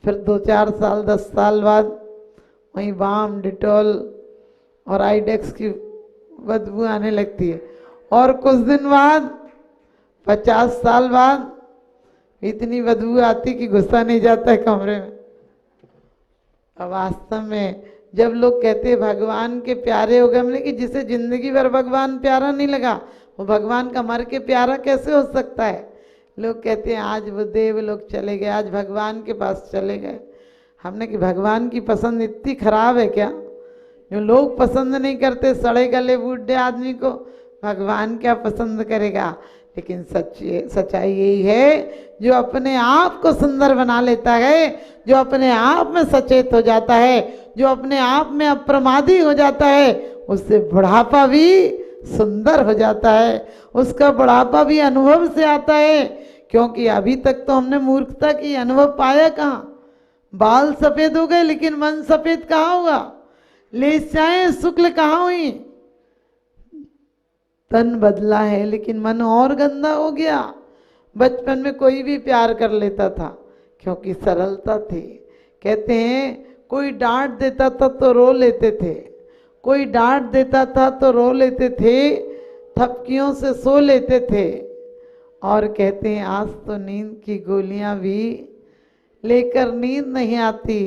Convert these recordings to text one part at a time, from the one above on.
फिर 2-4 साल 10 साल बाद वहीं बाम डिटॉल और आइडेक्स की बदबू आने लगती है, और कुछ दिन बाद 50 साल बाद इतनी बदबू आती कि गुस्सा नहीं जाता है कमरे में। अब वास्तव में जब लोग कहते हैं भगवान के प्यारे हो गए, हमने कि जिसे जिंदगी भर भगवान प्यारा नहीं लगा वो भगवान का मर के प्यारा कैसे हो सकता है। लोग कहते हैं आज वो देव लोग चले गए, आज भगवान के पास चले गए। हमने कि भगवान की पसंद इतनी खराब है क्या? जो लोग पसंद नहीं करते सड़े गले बूढ़े आदमी को, भगवान क्या पसंद करेगा? लेकिन सच्चाई यही है, जो अपने आप को सुंदर बना लेता है, जो अपने आप में सचेत हो जाता है, जो अपने आप में अप्रमादी हो जाता है, उससे बुढ़ापा भी सुंदर हो जाता है, उसका बुढ़ापा भी अनुभव से आता है। क्योंकि अभी तक तो हमने मूर्खता की अनुभव पाया कहाँ? बाल सफेद हो गए लेकिन मन सफेद कहाँ हुआ? लेचाएं शुक्ल कहाँ हुई? तन बदला है लेकिन मन और गंदा हो गया। बचपन में कोई भी प्यार कर लेता था क्योंकि सरलता थी। कहते हैं कोई डांट देता था तो रो लेते थे, कोई डांट देता था तो रो लेते थे, थपकियों से सो लेते थे। और कहते हैं आज तो नींद की गोलियां भी लेकर नींद नहीं आती,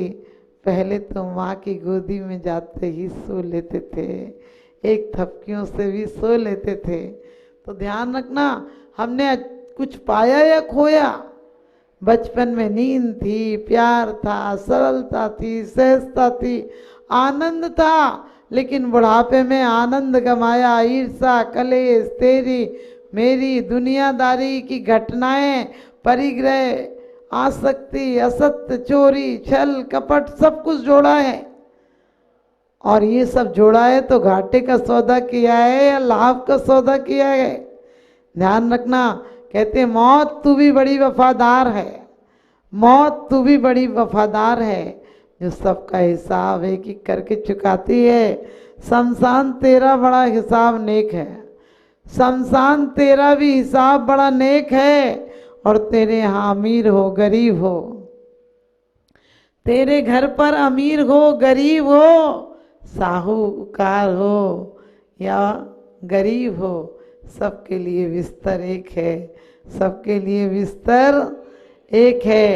पहले तो माँ की गोदी में जाते ही सो लेते थे, एक थपकियों से भी सो लेते थे। तो ध्यान रखना, हमने कुछ पाया या खोया? बचपन में नींद थी, प्यार था, सरलता थी, सहजता थी, आनंद था। लेकिन बुढ़ापे में आनंद गमाया, ईर्षा, कलेश, तेरी मेरी, दुनियादारी की घटनाएं, परिग्रह, आसक्ति, असत्य, चोरी, छल, कपट सब कुछ जोड़ा है। और ये सब जोड़ा है तो घाटे का सौदा किया है या लाभ का सौदा किया है? ध्यान रखना। कहते हैं मौत तू भी बड़ी वफादार है, मौत तू भी बड़ी वफादार है, जो सबका हिसाब एक एक करके चुकाती है। शमशान तेरा बड़ा हिसाब नेक है, शमशान तेरा भी हिसाब बड़ा नेक है। और तेरे यहाँ अमीर हो गरीब हो, तेरे घर पर अमीर हो गरीब हो, साहूकार हो या गरीब हो, सबके लिए बिस्तर एक है, सबके लिए बिस्तर एक है।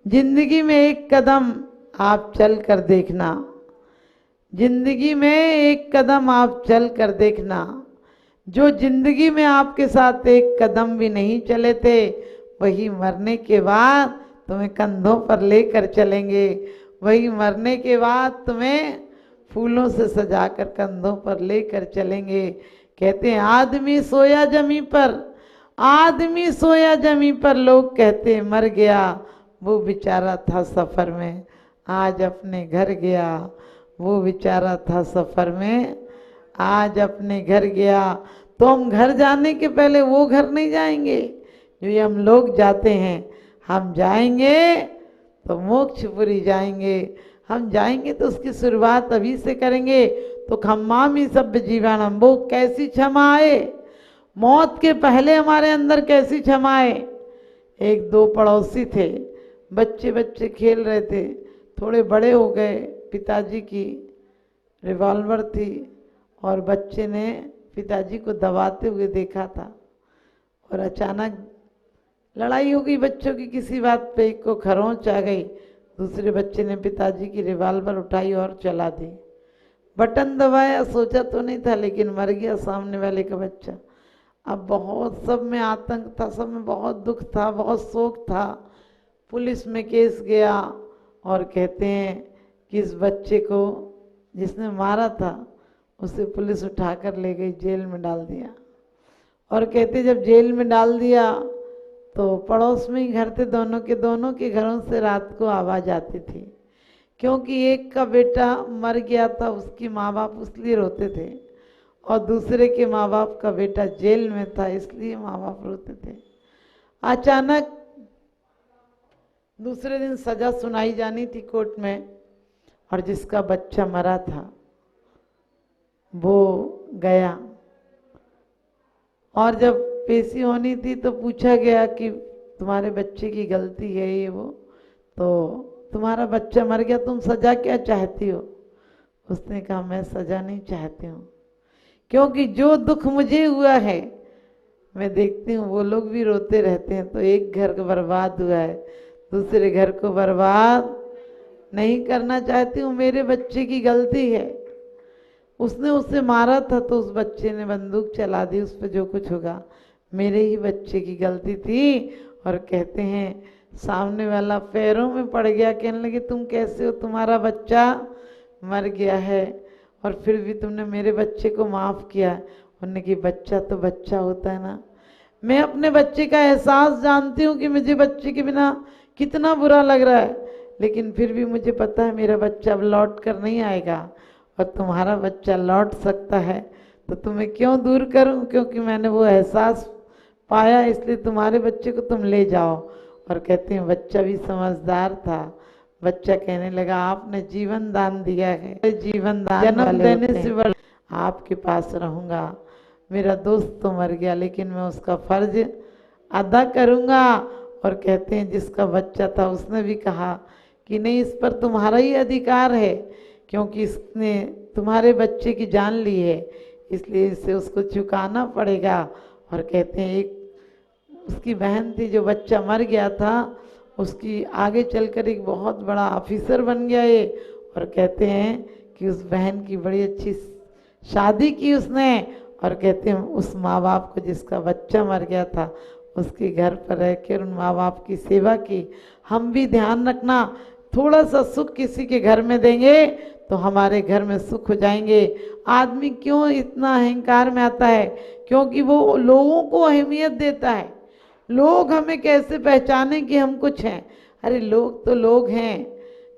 जिंदगी में एक कदम आप चल कर देखना, जिंदगी में एक कदम आप चल कर देखना। जो जिंदगी में आपके साथ एक कदम भी नहीं चले थे, वही मरने के बाद तुम्हें कंधों पर लेकर चलेंगे, वही मरने के बाद तुम्हें फूलों से सजाकर कंधों पर लेकर चलेंगे। कहते हैं आदमी सोया जमी पर, आदमी सोया जमी पर, लोग कहते हैं मर गया, वो बेचारा था सफ़र में, आज अपने घर गया, वो बेचारा था सफ़र में, आज अपने घर गया। तो हम घर जाने के पहले वो घर नहीं जाएंगे जो ये हम लोग जाते हैं। हम जाएंगे तो मोक्षपुरी जाएंगे, हम जाएंगे तो उसकी शुरुआत अभी से करेंगे। तो खम्मामी सभ्य जीवाणम, वो कैसी क्षमा आए, मौत के पहले हमारे अंदर कैसी क्षमा आए। एक दो पड़ोसी थे, बच्चे बच्चे खेल रहे थे, थोड़े बड़े हो गए, पिताजी की रिवॉल्वर थी और बच्चे ने पिताजी को दबाते हुए देखा था और अचानक लड़ाई हो गई बच्चों की किसी बात पे, एक को खरोंच आ गई, दूसरे बच्चे ने पिताजी की रिवॉल्वर उठाई और चला दी। बटन दबाया, सोचा तो नहीं था लेकिन मर गया सामने वाले का बच्चा। अब बहुत सब में आतंक था, सब में बहुत दुख था, बहुत शोक था। पुलिस में केस गया और कहते हैं कि इस बच्चे को जिसने मारा था उसे पुलिस उठाकर ले गई, जेल में डाल दिया। और कहते जब जेल में डाल दिया तो पड़ोस में ही घर थे, दोनों के घरों से रात को आवाज़ आती थी, क्योंकि एक का बेटा मर गया था, उसकी माँ बाप इसलिए रोते थे, और दूसरे के माँ बाप का बेटा जेल में था इसलिए माँ बाप रोते थे। अचानक दूसरे दिन सजा सुनाई जानी थी कोर्ट में, और जिसका बच्चा मरा था वो गया, और जब पेशी होनी थी तो पूछा गया कि तुम्हारे बच्चे की गलती है ये वो, तो तुम्हारा बच्चा मर गया, तुम सजा क्या चाहती हो? उसने कहा मैं सजा नहीं चाहती हूँ, क्योंकि जो दुख मुझे हुआ है मैं देखती हूँ वो लोग भी रोते रहते हैं, तो एक घर का बर्बाद हुआ है, दूसरे घर को बर्बाद नहीं करना चाहती हूँ। मेरे बच्चे की गलती है, उसने उसे मारा था तो उस बच्चे ने बंदूक चला दी, उस पर जो कुछ होगा मेरे ही बच्चे की गलती थी। और कहते हैं सामने वाला पैरों में पड़ गया, कहने लगे तुम कैसे हो, तुम्हारा बच्चा मर गया है और फिर भी तुमने मेरे बच्चे को माफ़ किया। उन्होंने कि बच्चा तो बच्चा होता है ना, मैं अपने बच्चे का एहसास जानती हूँ कि मुझे बच्चे के बिना कितना बुरा लग रहा है, लेकिन फिर भी मुझे पता है मेरा बच्चा अब लौट कर नहीं आएगा और तुम्हारा बच्चा लौट सकता है, तो तुम्हें क्यों दूर करूं, क्योंकि मैंने वो एहसास पाया, इसलिए तुम्हारे बच्चे को तुम ले जाओ। और कहते हैं बच्चा भी समझदार था, बच्चा कहने लगा आपने जीवन दान दिया है, जीवन दान जन्म देने से बड़ा आपके पास रहूँगा, मेरा दोस्त तो मर गया लेकिन मैं उसका फर्ज अदा करूँगा। और कहते हैं जिसका बच्चा था उसने भी कहा कि नहीं, इस पर तुम्हारा ही अधिकार है, क्योंकि इसने तुम्हारे बच्चे की जान ली है, इसलिए इसे उसको चुकाना पड़ेगा। और कहते हैं एक उसकी बहन थी, जो बच्चा मर गया था उसकी आगे चलकर एक बहुत बड़ा ऑफिसर बन गया ये। और कहते हैं कि उस बहन की बड़ी अच्छी शादी की उसने। और कहते हैं उस माँ बाप को जिसका बच्चा मर गया था उसके घर पर रह कर उन माँ बाप की सेवा की। हम भी ध्यान रखना, थोड़ा सा सुख किसी के घर में देंगे तो हमारे घर में सुख हो जाएंगे। आदमी क्यों इतना अहंकार में आता है? क्योंकि वो लोगों को अहमियत देता है। लोग हमें कैसे पहचाने कि हम कुछ हैं? अरे लोग तो लोग हैं,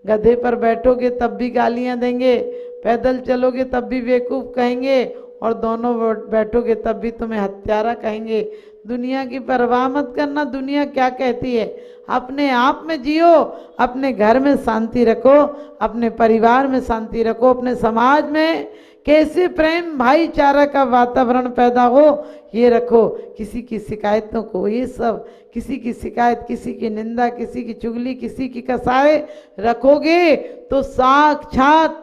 गधे पर बैठोगे तब भी गालियां देंगे, पैदल चलोगे तब भी बेवकूफ़ कहेंगे, और दोनों बैठोगे तब भी तुम्हें हत्यारा कहेंगे। दुनिया की परवाह मत करना, दुनिया क्या कहती है, अपने आप में जियो, अपने घर में शांति रखो, अपने परिवार में शांति रखो, अपने समाज में कैसे प्रेम भाईचारा का वातावरण पैदा हो ये रखो। किसी की शिकायतों को, ये सब किसी की शिकायत, किसी की निंदा, किसी की चुगली, किसी की कसाई रखोगे तो साक्षात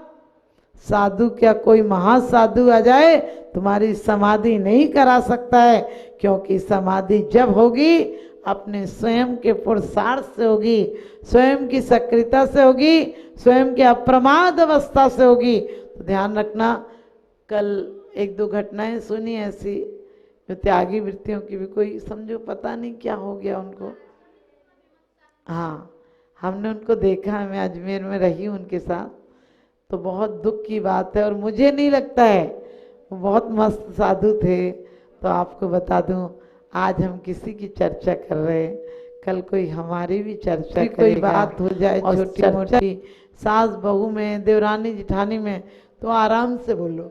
साधु क्या कोई महासाधु आ जाए तुम्हारी समाधि नहीं करा सकता है, क्योंकि समाधि जब होगी अपने स्वयं के पुरुषार्थ से होगी, स्वयं की सक्रियता से होगी, स्वयं के अप्रमाद अवस्था से होगी। तो ध्यान रखना, कल एक दो घटनाएं सुनी ऐसी जो त्यागी वृत्तियों की भी, कोई समझो पता नहीं क्या हो गया उनको। हाँ, हमने उनको देखा, मैं अजमेर में रही हूँ उनके साथ, तो बहुत दुख की बात है। और मुझे नहीं लगता है, वो बहुत मस्त साधु थे। तो आपको बता दूं, आज हम किसी की चर्चा कर रहे हैं, कल कोई हमारी भी चर्चा कोई बात हो जाए छोटी मोटी सास बहू में, देवरानी जिठानी में, तो आराम से बोलो।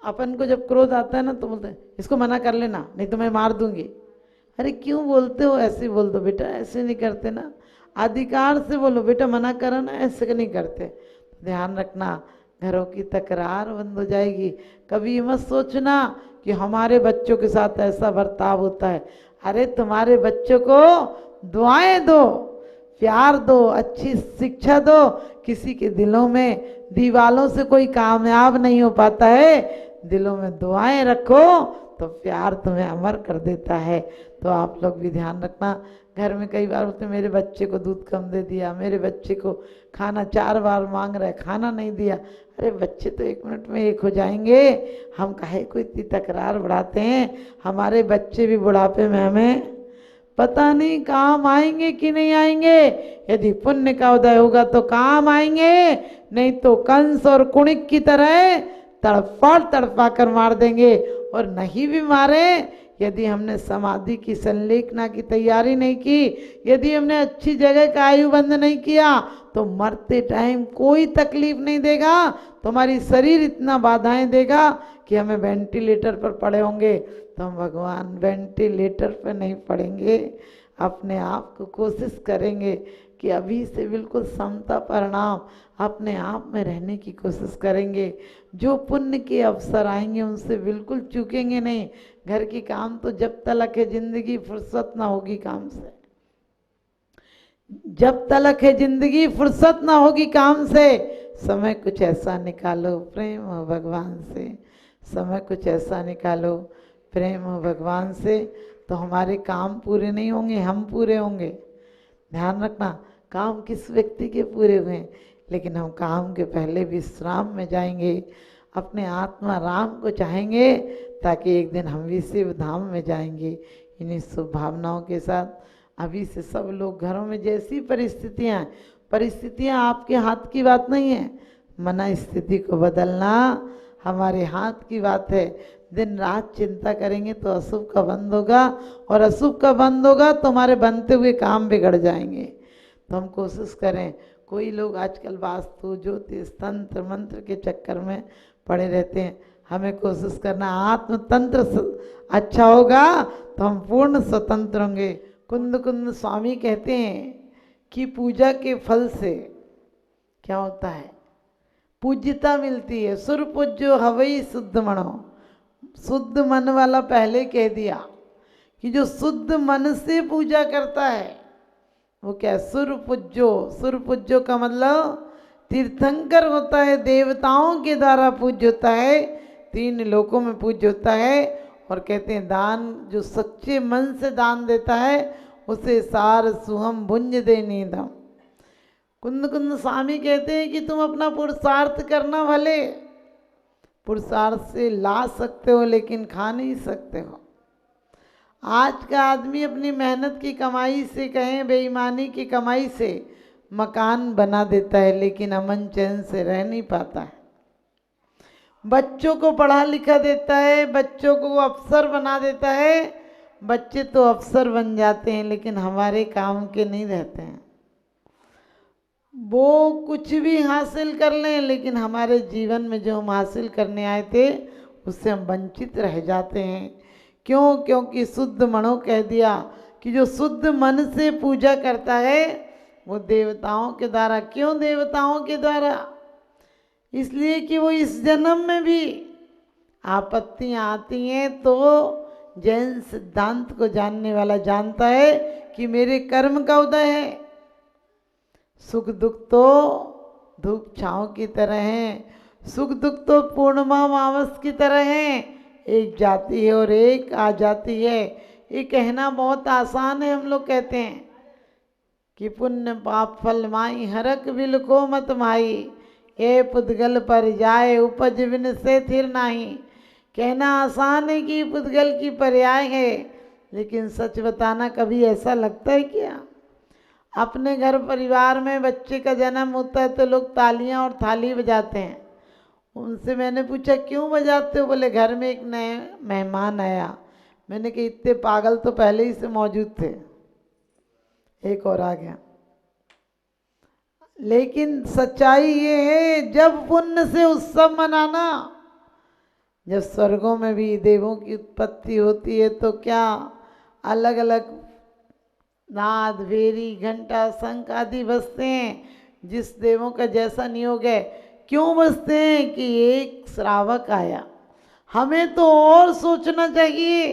अपन को जब क्रोध आता है ना तो बोलते हैं इसको मना कर लेना नहीं तो मैं मार दूंगी। अरे क्यों बोलते हो, ऐसे बोल दो बेटा, ऐसे नहीं करते ना, अधिकार से बोलो बेटा, मना करो ना, ऐसे नहीं करते। ध्यान रखना, घरों की तकरार बंद हो जाएगी। कभी ये मत सोचना कि हमारे बच्चों के साथ ऐसा बर्ताव होता है। अरे तुम्हारे बच्चों को दुआएं दो, प्यार दो, अच्छी शिक्षा दो। किसी के दिलों में, दीवालों से कोई कामयाब नहीं हो पाता है, दिलों में दुआएं रखो तो प्यार तुम्हें अमर कर देता है। तो आप लोग भी ध्यान रखना। घर में कई बार बोलते मेरे बच्चे को दूध कम दे दिया, मेरे बच्चे को खाना 4 बार मांग रहा है, खाना नहीं दिया। अरे बच्चे तो 1 मिनट में एक हो जाएंगे, हम काहे को इतनी तकरार बढ़ाते हैं? हमारे बच्चे भी बुढ़ापे में हमें पता नहीं काम आएंगे कि नहीं आएंगे। यदि पुण्य का उदय होगा तो काम आएंगे, नहीं तो कंस और कुणिक की तरह तड़पा कर मार देंगे। और नहीं भी मारे, यदि हमने समाधि की संलेखना की तैयारी नहीं की, यदि हमने अच्छी जगह का आयुबंध नहीं किया, तो मरते टाइम कोई तकलीफ नहीं देगा। तुम्हारी शरीर इतना बाधाएं देगा कि हमें वेंटिलेटर पर पड़े होंगे, तो हम भगवान वेंटिलेटर पर नहीं पड़ेंगे। अपने आप को कोशिश करेंगे कि अभी से बिल्कुल समता परिणाम अपने आप में रहने की कोशिश करेंगे। जो पुण्य के अवसर आएंगे उनसे बिल्कुल चूकेंगे नहीं। घर की काम तो जब तलक है जिंदगी, फुर्सत ना होगी काम से। जब तलक है जिंदगी फुर्सत ना होगी काम से, समय कुछ ऐसा निकालो प्रेम हो भगवान से। समय कुछ ऐसा निकालो प्रेम हो भगवान से, तो हमारे काम पूरे नहीं होंगे, हम पूरे होंगे। ध्यान रखना, काम किस व्यक्ति के पूरे हुए, लेकिन हम काम के पहले विश्राम में जाएंगे, अपने आत्मा राम को चाहेंगे, ताकि एक दिन हम भी शिव धाम में जाएंगे। इन्हीं शुभ भावनाओं के साथ अभी से सब लोग घरों में जैसी परिस्थितियाँ आपके हाथ की बात नहीं है। मना स्थिति को बदलना हमारे हाथ की बात है। दिन रात चिंता करेंगे तो अशुभ का बंद होगा, और अशुभ का बंद होगा तो हमारे बनते हुए काम बिगड़ जाएंगे। तो हम कोशिश करें, कोई लोग आजकल वास्तु ज्योतिष तंत्र मंत्र के चक्कर में पड़े रहते हैं। हमें कोशिश करना आत्म तंत्र अच्छा होगा तो हम पूर्ण स्वतंत्र होंगे। कुंद कुंद स्वामी कहते हैं कि पूजा के फल से क्या होता है, पूज्यता मिलती है। सुर पूज्यो हवई शुद्ध मनो, शुद्ध मन वाला पहले कह दिया कि जो शुद्ध मन से पूजा करता है वो क्या, सुर पूज्यो का मतलब तीर्थंकर होता है, देवताओं के द्वारा पूज्य होता है, 3 लोकों में पूज्य होता है। और कहते हैं दान जो सच्चे मन से दान देता है उसे सार सुहम भुंज दे नीदम। कुंद कुंद स्वामी कहते हैं कि तुम अपना पुरुषार्थ करना, भले पुरुषार्थ से ला सकते हो लेकिन खा नहीं सकते हो। आज का आदमी अपनी मेहनत की कमाई से, कहें बेईमानी की कमाई से मकान बना देता है, लेकिन अमन चैन से रह नहीं पाता है। बच्चों को पढ़ा लिखा देता है, बच्चों को अफसर बना देता है, बच्चे तो अफसर बन जाते हैं लेकिन हमारे काम के नहीं रहते हैं। वो कुछ भी हासिल कर लें लेकिन हमारे जीवन में जो हम हासिल करने आए थे उससे हम वंचित रह जाते हैं। क्यों? क्योंकि शुद्ध मनो कह दिया कि जो शुद्ध मन से पूजा करता है वो देवताओं के द्वारा। क्यों देवताओं के द्वारा? इसलिए कि वो इस जन्म में भी आपत्तियाँ आती हैं तो जैन सिद्धांत को जानने वाला जानता है कि मेरे कर्म का उदय है। सुख दुख तो धूप छाँव की तरह हैं, सुख दुख तो पूर्णिमा अमावस की तरह हैं, एक जाती है और एक आ जाती है। ये कहना बहुत आसान है, हम लोग कहते हैं कि पुण्य पाप फल माई हरक बिलको मत माई, ए पुद्गल पर जाए उपज बिन से थिर नाही। कहना आसान है कि पुद्गल की पर्याय है, लेकिन सच बताना कभी ऐसा लगता है क्या? अपने घर परिवार में बच्चे का जन्म होता है तो लोग तालियां और थाली बजाते हैं। उनसे मैंने पूछा क्यों बजाते हो? बोले घर में एक नए मेहमान आया। मैंने कहा इतने पागल तो पहले ही से मौजूद थे, एक और आ गया। लेकिन सच्चाई ये है, जब पुण्य से उत्सव मनाना, जब स्वर्गों में भी देवों की उत्पत्ति होती है तो क्या अलग अलग नाद भेरी घंटा शंख आदि बजते हैं। जिस देवों का जैसा नियोग है, क्यों बजते हैं कि एक श्रावक आया। हमें तो और सोचना चाहिए,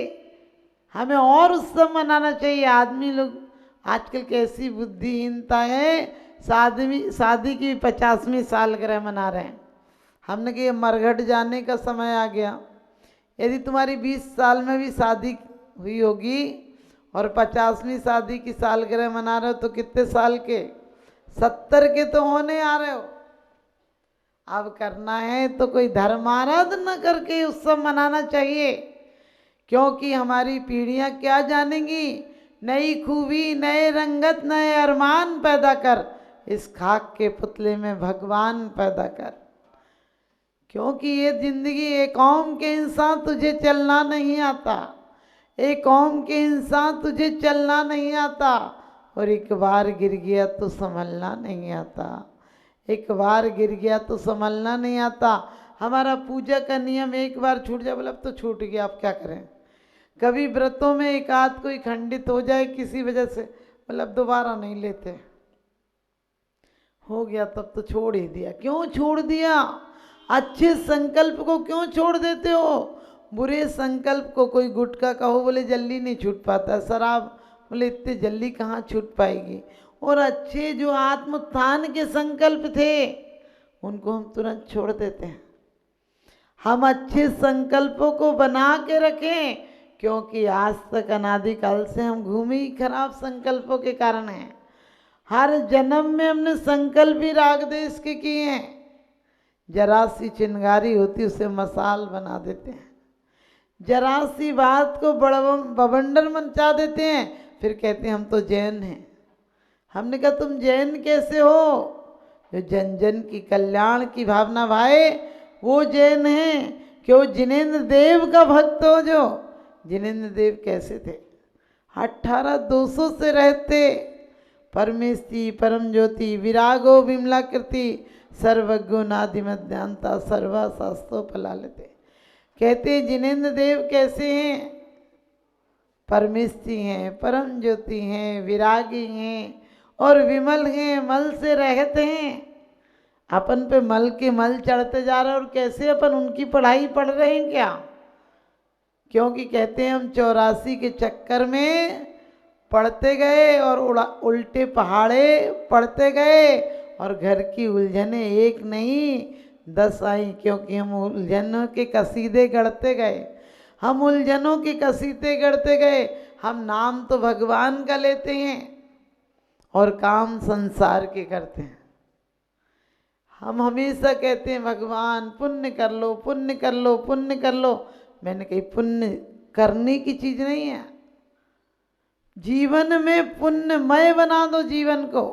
हमें और उत्सव मनाना चाहिए। आदमी लोग आजकल कैसी बुद्धिहीनता है, शादी की 50वीं सालगिरह मना रहे हैं। हमने कहा मरघट जाने का समय आ गया। यदि तुम्हारी 20 साल में भी शादी हुई होगी और 50वीं शादी की सालगिरह मना रहे हो तो कितने साल के? 70 के तो होने आ रहे हो। अब करना है तो कोई धर्माराधना करके उत्सव मनाना चाहिए, क्योंकि हमारी पीढ़ियां क्या जानेंगी? नई खूबी, नए रंगत, नए अरमान पैदा कर, इस खाक के पुतले में भगवान पैदा कर। क्योंकि ये जिंदगी, एक कौम के इंसान तुझे चलना नहीं आता, एक कौम के इंसान तुझे चलना नहीं आता, और एक बार गिर गया तो संभलना नहीं आता, एक बार गिर गया तो संभलना नहीं आता। हमारा पूजा का नियम एक बार छूट जाए, बोले अब तो छूट गया, आप क्या करें। कभी व्रतों में एक आध कोई खंडित हो जाए किसी वजह से, मतलब दोबारा नहीं लेते, हो गया तब तो छोड़ ही दिया। क्यों छोड़ दिया? अच्छे संकल्प को क्यों छोड़ देते हो? बुरे संकल्प को, कोई गुटखा कहो बोले जल्दी नहीं छूट पाता, शराब बोले इतने जल्दी कहाँ छूट पाएगी। और अच्छे जो आत्मोत्थान के संकल्प थे उनको हम तुरंत छोड़ देते हैं। हम अच्छे संकल्पों को बना के रखें, क्योंकि आज तक अनादिकाल से हम घूमे ही खराब संकल्पों के कारण हैं। हर जन्म में हमने संकल्प ही राग देश के किए हैं। जरा सी चिंगारी होती उसे मसाल बना देते हैं, जरा सी बात को बवंडर मचा देते हैं, फिर कहते हैं हम तो जैन हैं। हमने कहा तुम जैन कैसे हो? जो जन जन की कल्याण की भावना भाई वो जैन हैं। क्यों? जिनेंद्र देव का भक्त हो जो। जिनेंद्र देव कैसे थे? 18,200 से रहते। परमेष्टि परम ज्योति विरागो विमलाकृति सर्वज्ञो नादिमध्यांता सर्वा शास्त्रो फलालते। कहते जिनेंद्र देव कैसे हैं? परमेष्टि हैं, परम ज्योति हैं, विरागी हैं और विमल हैं, मल से रहते हैं। अपन पे मल के मल चढ़ते जा रहे हैं, और कैसे अपन उनकी पढ़ाई पढ़ रहे हैं क्या? क्योंकि कहते हैं हम 84 के चक्कर में पढ़ते गए और उल्टे पहाड़े पढ़ते गए, और घर की उलझने एक नहीं 10 आई, क्योंकि हम उलझनों के कसीदे गढ़ते गए। हम उलझनों के कसीदे गढ़ते गए। हम नाम तो भगवान का लेते हैं और काम संसार के करते हैं। हम हमेशा कहते हैं भगवान पुण्य कर लो, पुण्य कर लो, पुण्य कर लो। मैंने कही पुण्य करने की चीज नहीं है। जीवन में पुण्यमय बना दो जीवन को।